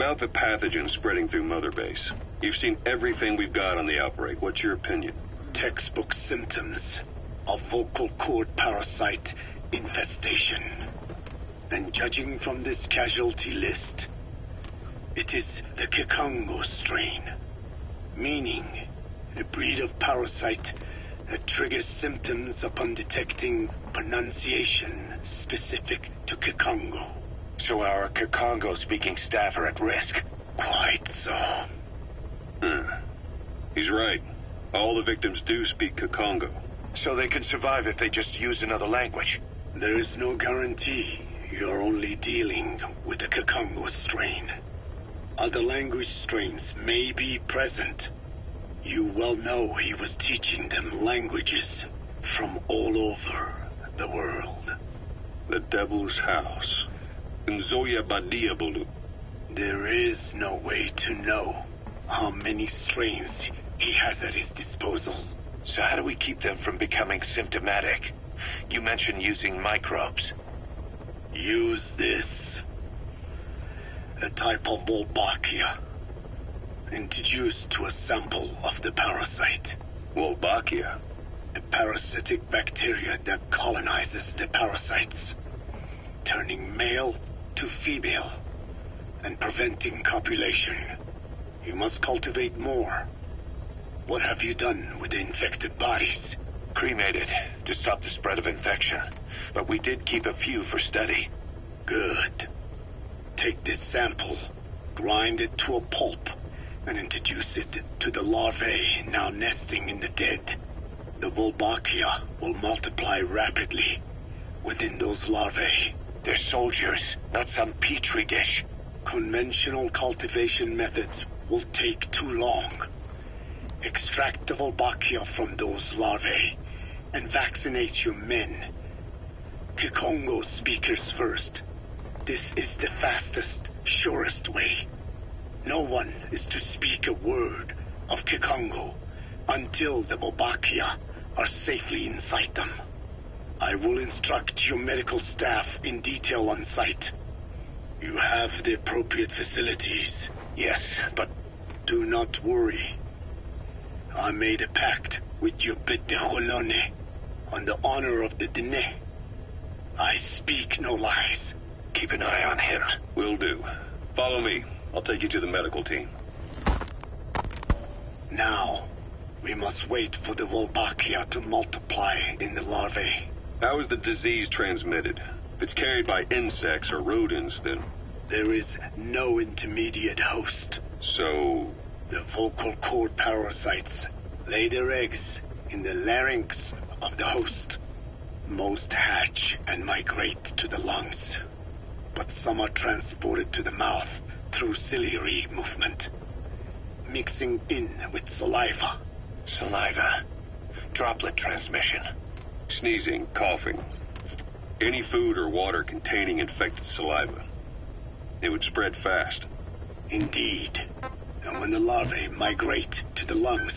about the pathogen spreading through Mother Base. You've seen everything we've got on the outbreak. What's your opinion? Textbook symptoms of vocal cord parasite infestation. And judging from this casualty list, it is the Kikongo strain, meaning a breed of parasite that triggers symptoms upon detecting pronunciation specific to Kikongo. So our Kikongo-speaking staff are at risk? Quite so. He's right. All the victims do speak Kikongo. So they can survive if they just use another language? There is no guarantee. You're only dealing with the Kikongo strain. Other language strains may be present. You well know he was teaching them languages from all over the world. The Devil's House. Nzoya Badiabulu. There is no way to know how many strains he has at his disposal. So how do we keep them from becoming symptomatic? You mentioned using microbes. Use this. A type of Wolbachia. Introduced to a sample of the parasite. Wolbachia? A parasitic bacteria that colonizes the parasites, turning male to female and preventing copulation. You must cultivate more. What have you done with the infected bodies? Cremated to stop the spread of infection, but we did keep a few for study. Good. Take this sample, grind it to a pulp, and introduce it to the larvae now nesting in the dead. The Wolbachia will multiply rapidly within those larvae. They're soldiers, not some petri dish. Conventional cultivation methods will take too long. Extract the Wolbachia from those larvae and vaccinate your men. Kikongo speakers first. This is the fastest, surest way. No one is to speak a word of Kikongo until the Wolbachia are safely inside them. I will instruct your medical staff in detail on site. You have the appropriate facilities. Yes, but do not worry. I made a pact with your Bete Holone on the honor of the Dene. I speak no lies. Keep an eye on him. Will do. Follow me. I'll take you to the medical team. Now, we must wait for the Wolbachia to multiply in the larvae. How is the disease transmitted? If it's carried by insects or rodents, then... There is no intermediate host. So... The vocal cord parasites lay their eggs in the larynx of the host. Most hatch and migrate to the lungs, but some are transported to the mouth through ciliary movement, mixing in with saliva. Saliva. Droplet transmission. Sneezing, coughing. Any food or water containing infected saliva. It would spread fast. Indeed. And when the larvae migrate to the lungs,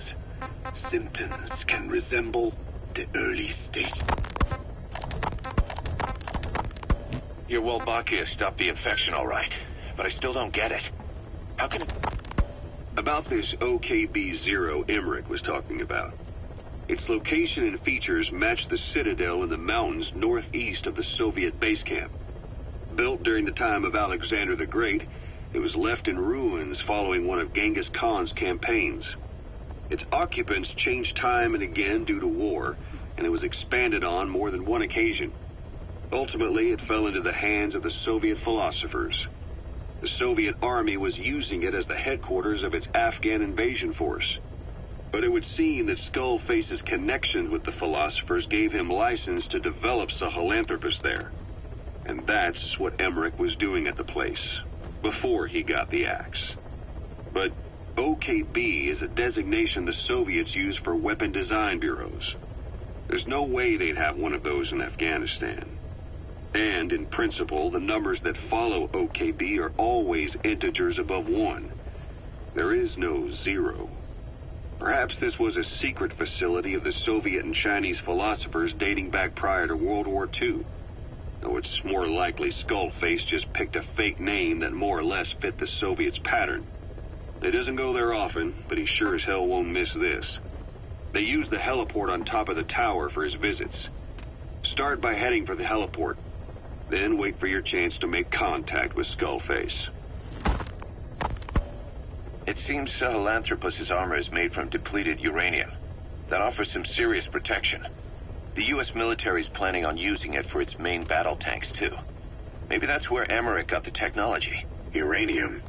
symptoms can resemble the early stage. Your Wolbachia stopped the infection all right, but I still don't get it. How can it... About this OKB-0 Emmerich was talking about. Its location and features match the citadel in the mountains northeast of the Soviet base camp. Built during the time of Alexander the Great, it was left in ruins following one of Genghis Khan's campaigns. Its occupants changed time and again due to war, and it was expanded on more than one occasion. Ultimately, it fell into the hands of the Soviet philosophers. The Soviet army was using it as the headquarters of its Afghan invasion force. But it would seem that Skullface's connections with the philosophers gave him license to develop Sahelanthropus there. And that's what Emmerich was doing at the place, before he got the axe. But OKB is a designation the Soviets use for weapon design bureaus. There's no way they'd have one of those in Afghanistan. And, in principle, the numbers that follow OKB are always integers above 1. There is no 0. Perhaps this was a secret facility of the Soviet and Chinese philosophers dating back prior to World War II. Though it's more likely Skullface just picked a fake name that more or less fit the Soviets' pattern. He doesn't go there often, but he sure as hell won't miss this. They use the heliport on top of the tower for his visits. Start by heading for the heliport. Then wait for your chance to make contact with Skullface. It seems Sahelanthropus' armor is made from depleted uranium. That offers some serious protection. The U.S. military is planning on using it for its main battle tanks, too. Maybe that's where Emmerich got the technology. Uranium?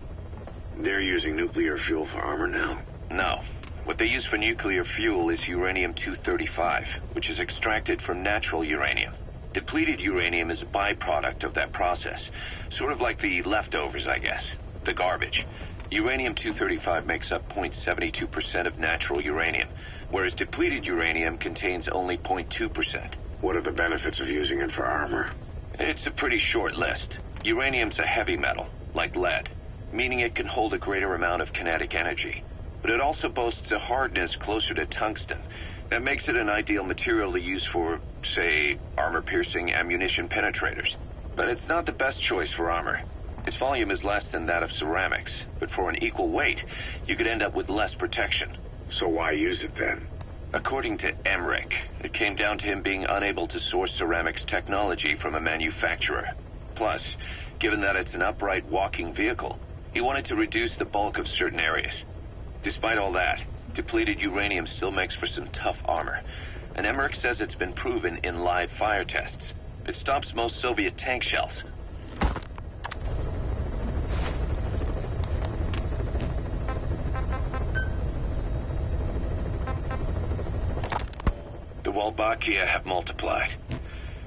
They're using nuclear fuel for armor now? No. What they use for nuclear fuel is uranium-235, which is extracted from natural uranium. Depleted uranium is a byproduct of that process. Sort of like the leftovers, I guess. The garbage. Uranium-235 makes up 0.72% of natural uranium, whereas depleted uranium contains only 0.2%. What are the benefits of using it for armor? It's a pretty short list. Uranium's a heavy metal, like lead, meaning it can hold a greater amount of kinetic energy. But it also boasts a hardness closer to tungsten. That makes it an ideal material to use for, say, armor-piercing ammunition penetrators. But it's not the best choice for armor. Its volume is less than that of ceramics, but for an equal weight, you could end up with less protection. So why use it then? According to Emmerich, it came down to him being unable to source ceramics technology from a manufacturer. Plus, given that it's an upright walking vehicle, he wanted to reduce the bulk of certain areas. Despite all that, depleted uranium still makes for some tough armor, and Emmerich says it's been proven in live fire tests. It stops most Soviet tank shells. The Wolbachia have multiplied.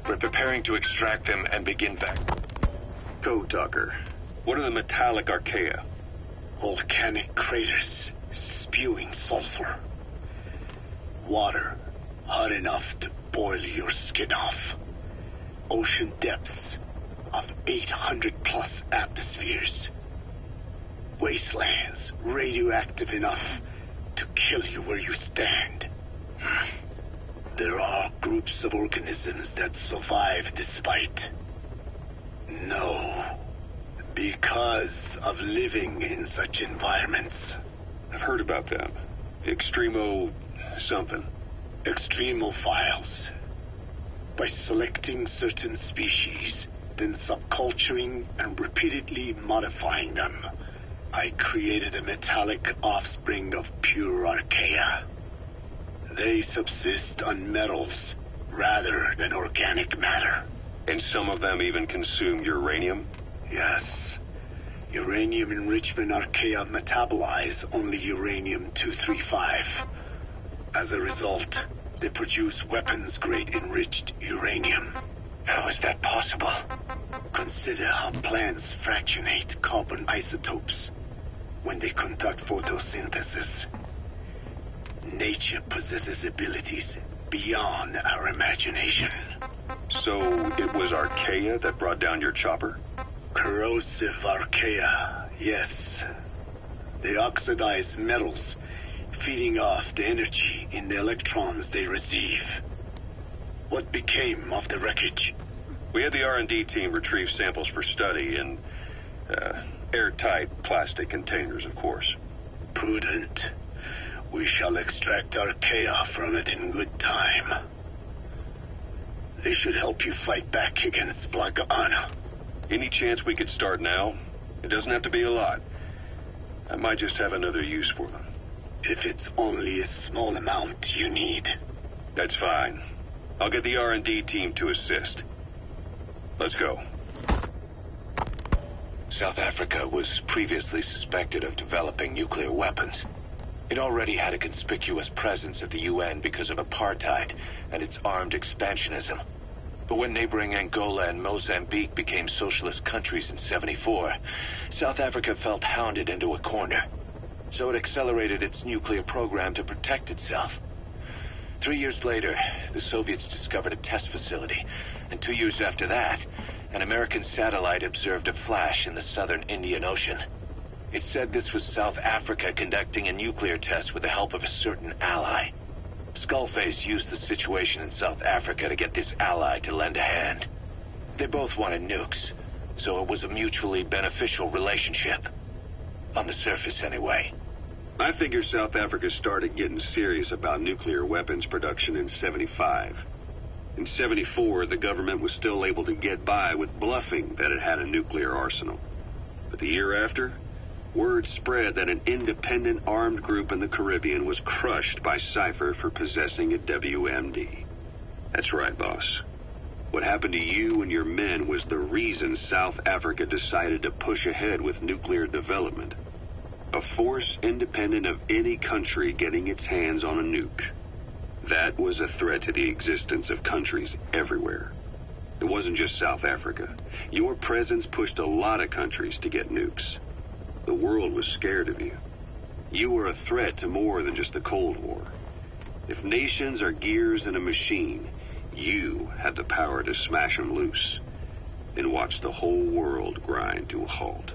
We're preparing to extract them and begin back. Go, Tucker. What are the metallic archaea? Volcanic craters spewing sulfur. Water hot enough to boil your skin off. Ocean depths of 800 plus atmospheres. Wastelands radioactive enough to kill you where you stand. There are groups of organisms that survive despite. No. Because of living in such environments. I've heard about them. Extremo... something. Extremophiles. By selecting certain species, then subculturing and repeatedly modifying them, I created a metallic offspring of pure archaea. They subsist on metals rather than organic matter. And some of them even consume uranium? Yes. Uranium enrichment archaea metabolize only uranium-235. As a result, they produce weapons-grade enriched uranium. How is that possible? Consider how plants fractionate carbon isotopes when they conduct photosynthesis. Nature possesses abilities beyond our imagination. So it was archaea that brought down your chopper? Corrosive archaea, yes. They oxidize metals, feeding off the energy in the electrons they receive. What became of the wreckage? We had the R&D team retrieve samples for study in airtight plastic containers, of course. Prudent. We shall extract archaea from it in good time. They should help you fight back against Black Anna. Any chance we could start now? It doesn't have to be a lot. I might just have another use for them. If it's only a small amount you need. That's fine. I'll get the R&D team to assist. Let's go. South Africa was previously suspected of developing nuclear weapons. It already had a conspicuous presence at the UN because of apartheid and its armed expansionism. But when neighboring Angola and Mozambique became socialist countries in '74, South Africa felt hounded into a corner. So it accelerated its nuclear program to protect itself. 3 years later, the Soviets discovered a test facility, and 2 years after that, an American satellite observed a flash in the southern Indian Ocean. It said this was South Africa conducting a nuclear test with the help of a certain ally. Skullface used the situation in South Africa to get this ally to lend a hand. They both wanted nukes, so it was a mutually beneficial relationship. On the surface, anyway. I figure South Africa started getting serious about nuclear weapons production in '75. In '74, the government was still able to get by with bluffing that it had a nuclear arsenal. But the year after, word spread that an independent armed group in the Caribbean was crushed by Cypher for possessing a WMD. That's right, boss. What happened to you and your men was the reason South Africa decided to push ahead with nuclear development. A force independent of any country getting its hands on a nuke. That was a threat to the existence of countries everywhere. It wasn't just South Africa. Your presence pushed a lot of countries to get nukes. The world was scared of you. You were a threat to more than just the Cold War. If nations are gears in a machine, you had the power to smash them loose and watch the whole world grind to a halt.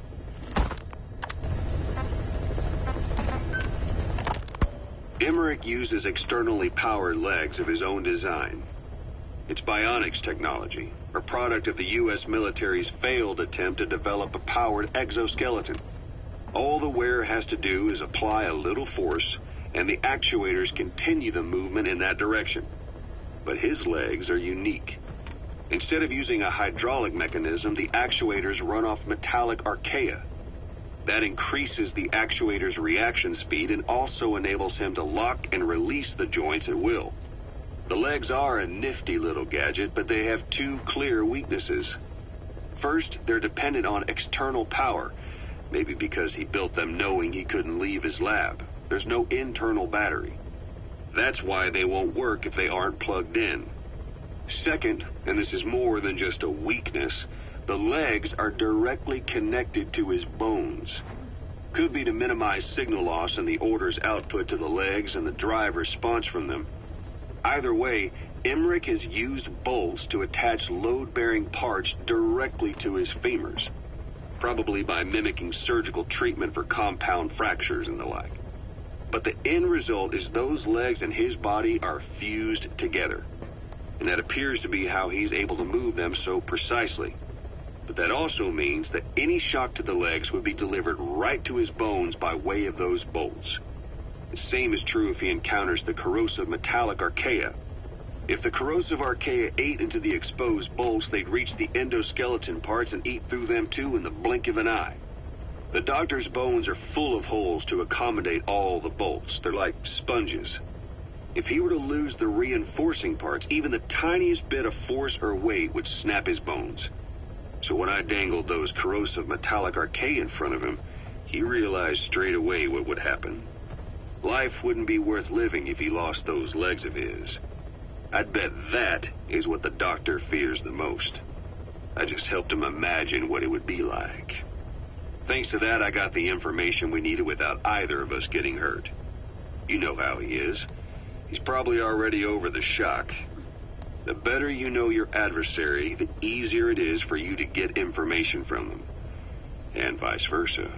Emmerich uses externally powered legs of his own design. It's bionics technology, a product of the U.S. military's failed attempt to develop a powered exoskeleton. All the wearer has to do is apply a little force, and the actuators continue the movement in that direction. But his legs are unique. Instead of using a hydraulic mechanism, the actuators run off metallic archaea. That increases the actuator's reaction speed and also enables him to lock and release the joints at will. The legs are a nifty little gadget, but they have two clear weaknesses. First, they're dependent on external power, maybe because he built them knowing he couldn't leave his lab. There's no internal battery. That's why they won't work if they aren't plugged in. Second, and this is more than just a weakness, the legs are directly connected to his bones. Could be to minimize signal loss and the orders output to the legs and the drive response from them. Either way, Emmerich has used bolts to attach load-bearing parts directly to his femurs, probably by mimicking surgical treatment for compound fractures and the like. But the end result is those legs and his body are fused together, and that appears to be how he's able to move them so precisely. But that also means that any shock to the legs would be delivered right to his bones by way of those bolts. The same is true if he encounters the corrosive metallic archaea. If the corrosive archaea ate into the exposed bolts, they'd reach the endoskeleton parts and eat through them too in the blink of an eye. The doctor's bones are full of holes to accommodate all the bolts. They're like sponges. If he were to lose the reinforcing parts, even the tiniest bit of force or weight would snap his bones. So when I dangled those corrosive metallic archaea in front of him, he realized straight away what would happen. Life wouldn't be worth living if he lost those legs of his. I'd bet that is what the doctor fears the most. I just helped him imagine what it would be like. Thanks to that, I got the information we needed without either of us getting hurt. You know how he is. He's probably already over the shock. The better you know your adversary, the easier it is for you to get information from them. And vice versa.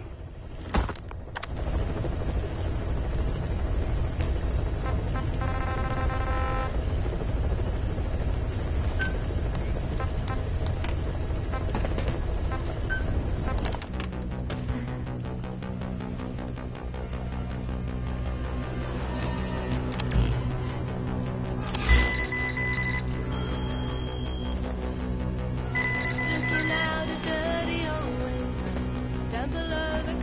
Looking out a dirty old window, temple of a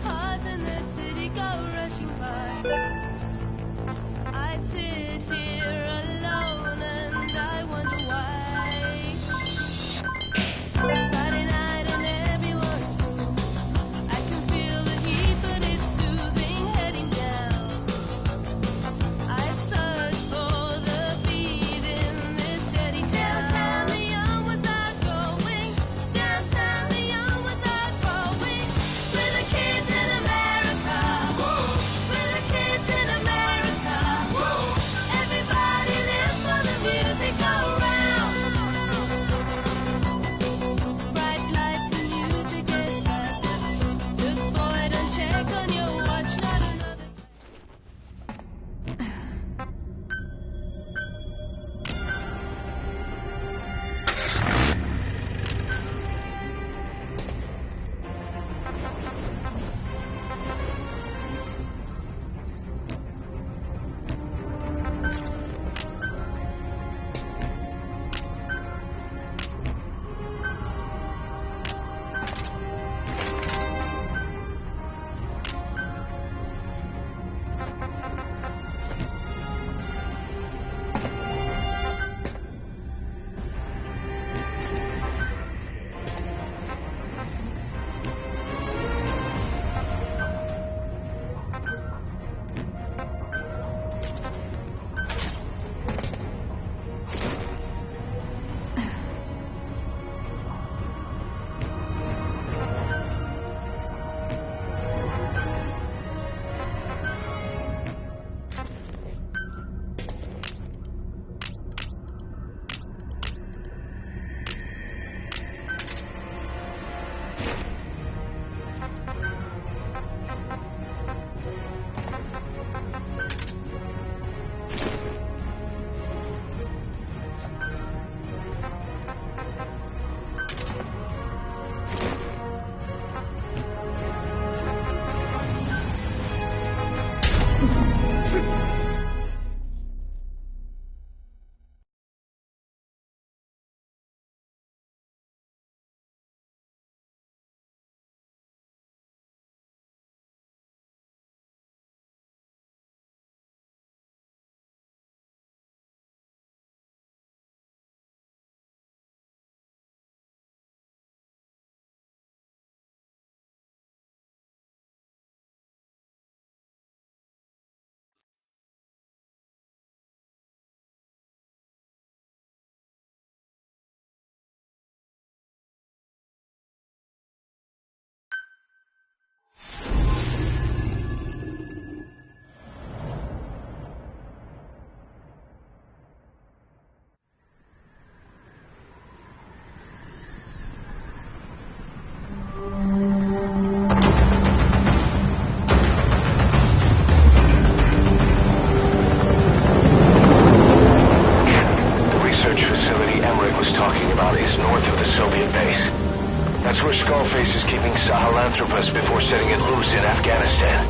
That's where Skullface is keeping Sahelanthropus before setting it loose in Afghanistan.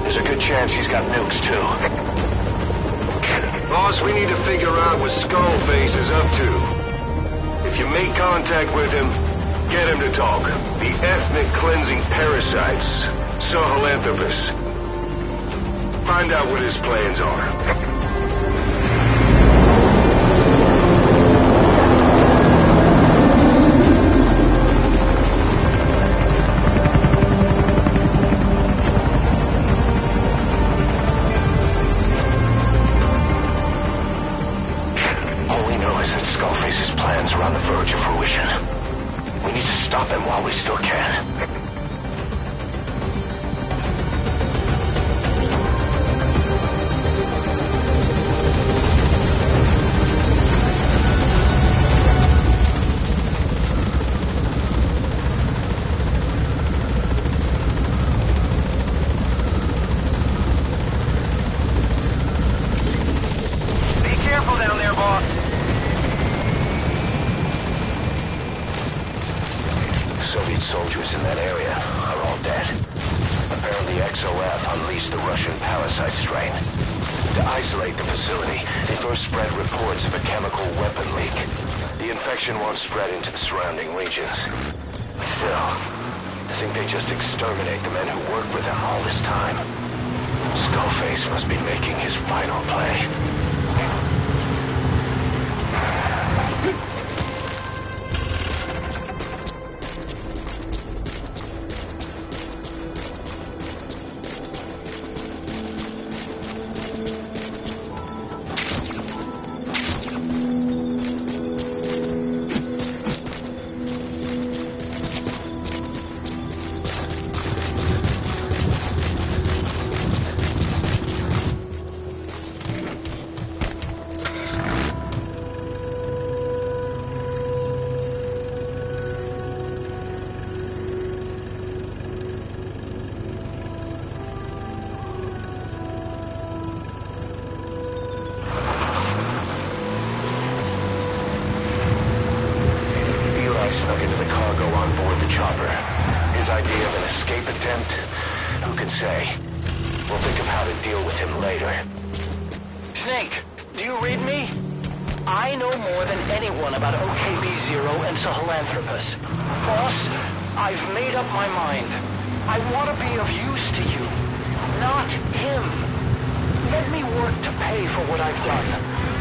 There's a good chance he's got nukes, too. Boss, we need to figure out what Skullface is up to. If you make contact with him, get him to talk. The ethnic cleansing parasites, Sahelanthropus. Find out what his plans are. Soldiers in that area are all dead. Apparently XOF unleashed the Russian parasite strain. To isolate the facility, they first spread reports of a chemical weapon leak. The infection won't spread into the surrounding regions. Still, I think they just exterminate the men who worked with them all this time. Skullface must be making his final play. Snuck into the cargo on board the chopper. His idea of an escape attempt? Who can say? We'll think of how to deal with him later. Snake, do you read me? I know more than anyone about OKB-0 and Sahelanthropus. Boss, I've made up my mind. I want to be of use to you, not him. Let me work to pay for what I've done.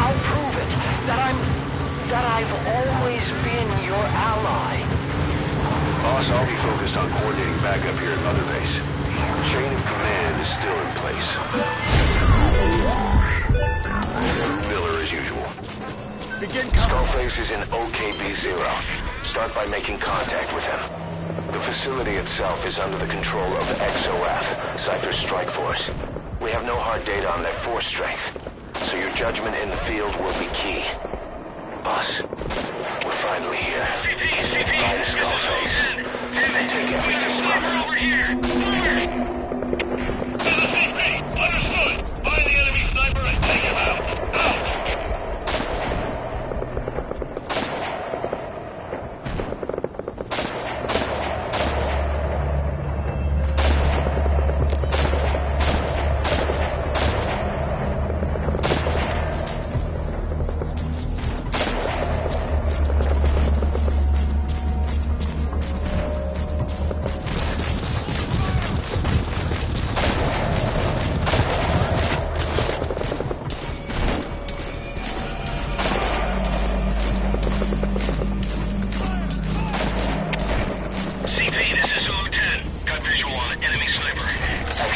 I'll prove it, that I've always been your ally. Boss, I'll be focused on coordinating back up here at Mother Base. Chain of command is still in place. Miller as usual. Skullface is in OKB-0. Start by making contact with him. The facility itself is under the control of XOF, Cypher's Strike Force. We have no hard data on their force strength, so your judgment in the field will be key. Boss, we're finally here. Find Skullface. Take everything from him. Over here! Understood! Find the enemy sniper and take him out! Out!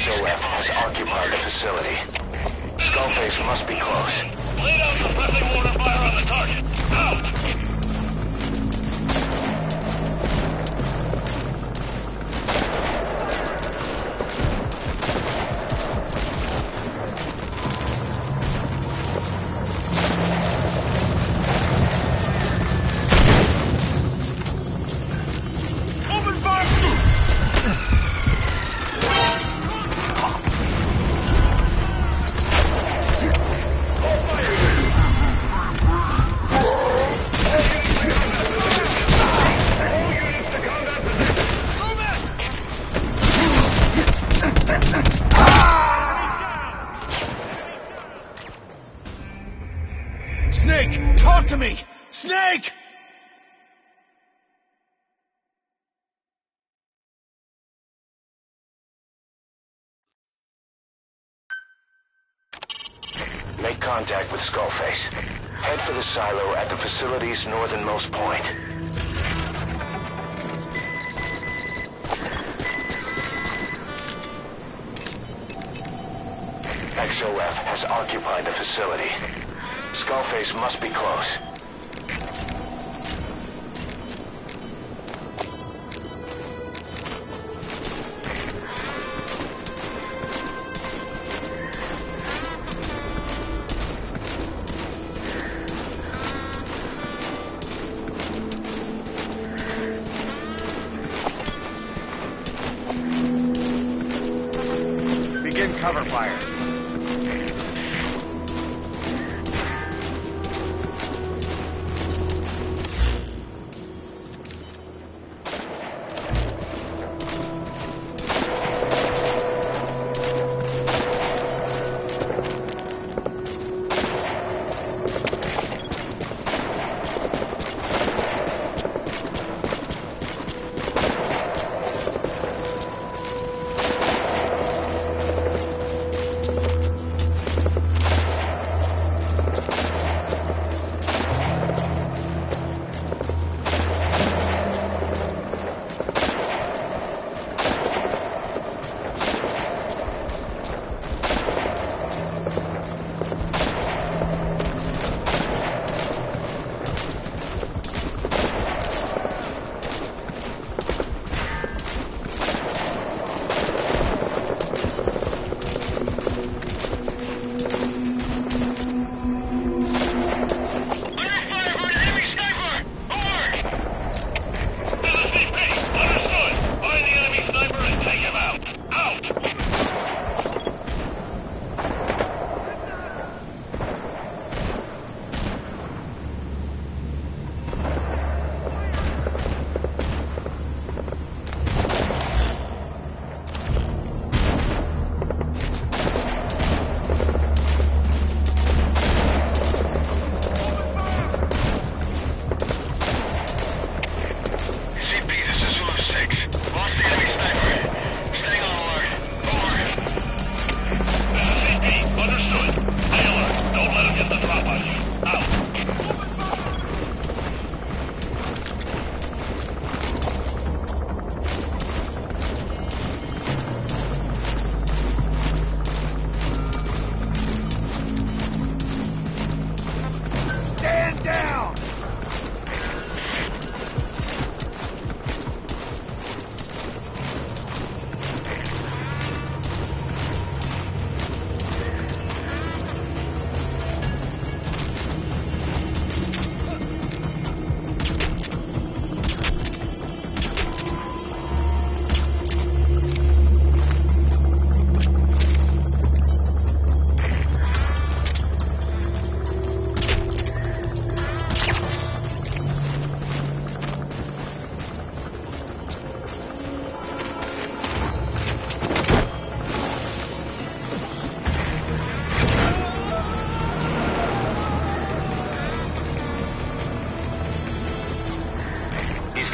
XOF has occupied the facility. Skullface must be close. Lay down suppressing mortar fire on the target. Out! contact with Skullface. Head for the silo at the facility's northernmost point. XOF has occupied the facility. Skullface must be close. Begin cover fire.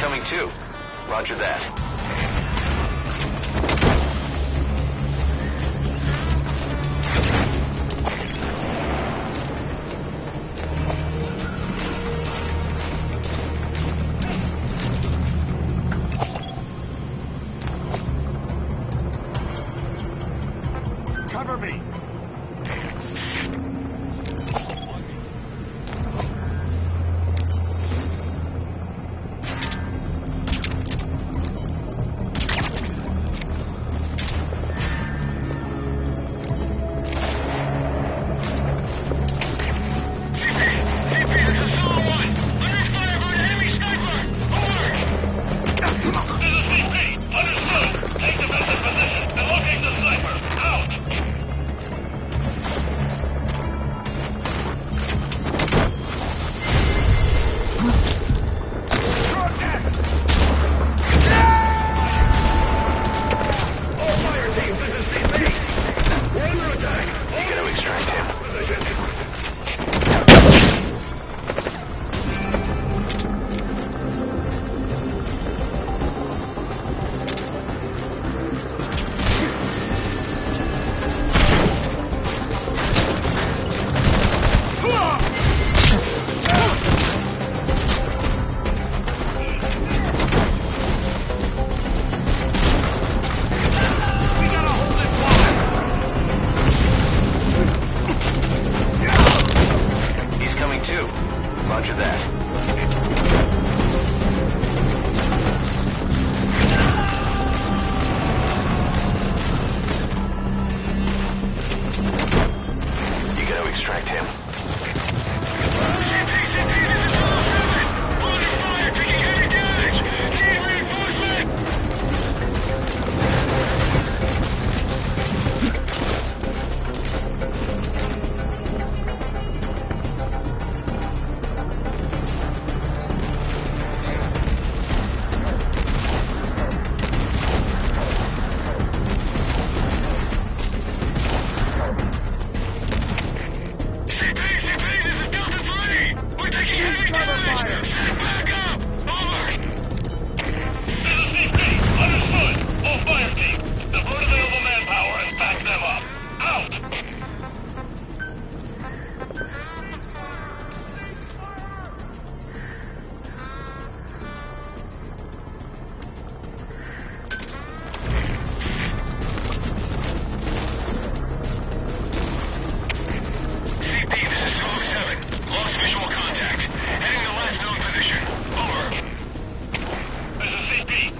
Coming too. Roger that. Cover me.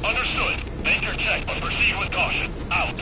Understood. Make your check, but proceed with caution. Out.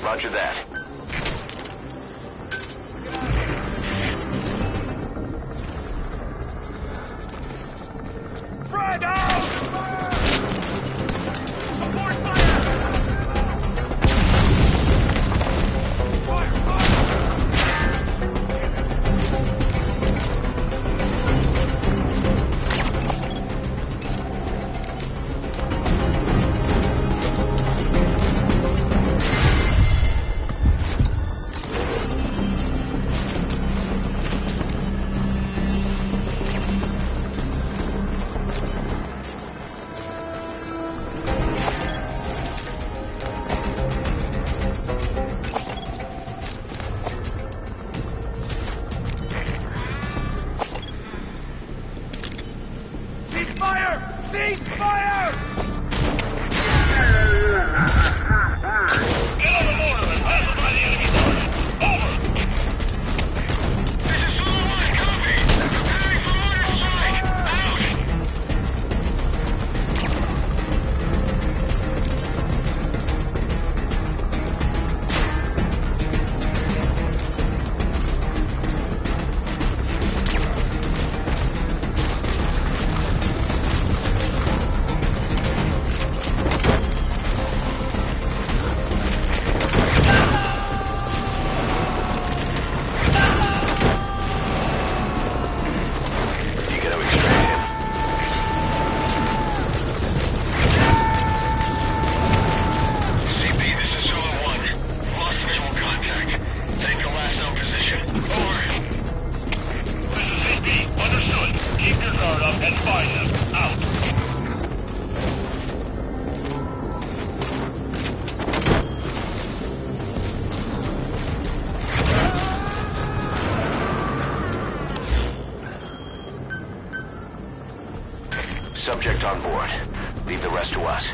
Roger that. Frag out! Support fire! Fire! Cease fire! Get on the mortar and pass it by the enemy target. Over! This is Zulu 1, copy. Preparing for mortar strike. Out! Subject on board. Leave the rest to us.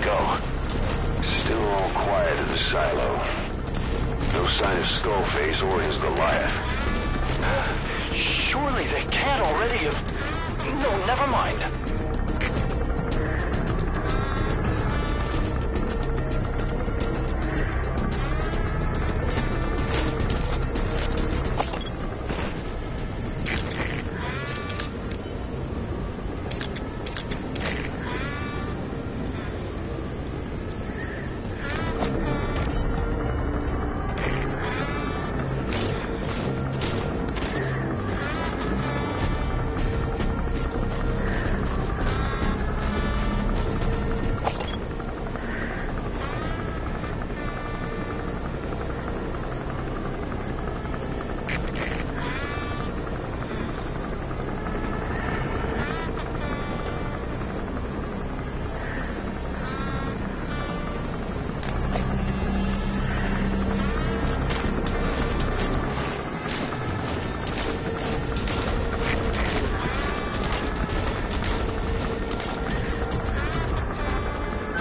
go? Still all quiet at the silo. No sign of Skullface or his Goliath. Surely they can't already have... No, never mind.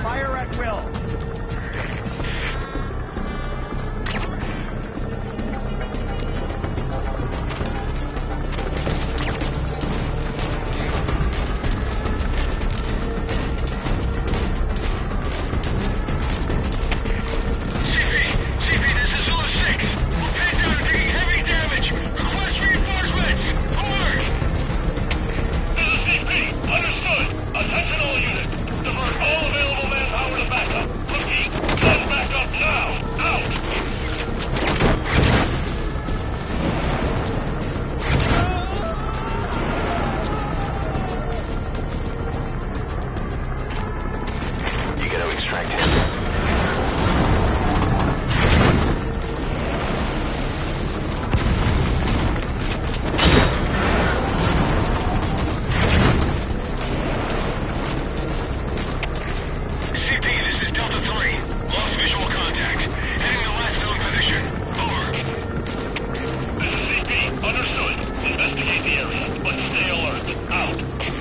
Fire at will. CP, this is Zulu 6. We're pinned down and taking heavy damage. Request reinforcements. Over. This is CP. Understood. Attention all units. Divert all available manpower to backup. Repeat. Send backup now. Out. You gotta extract him. CP, this is Delta 3. Lost visual contact. Heading to last known position. Over. This is CP. Understood. Investigate the area, but stay alert. Out.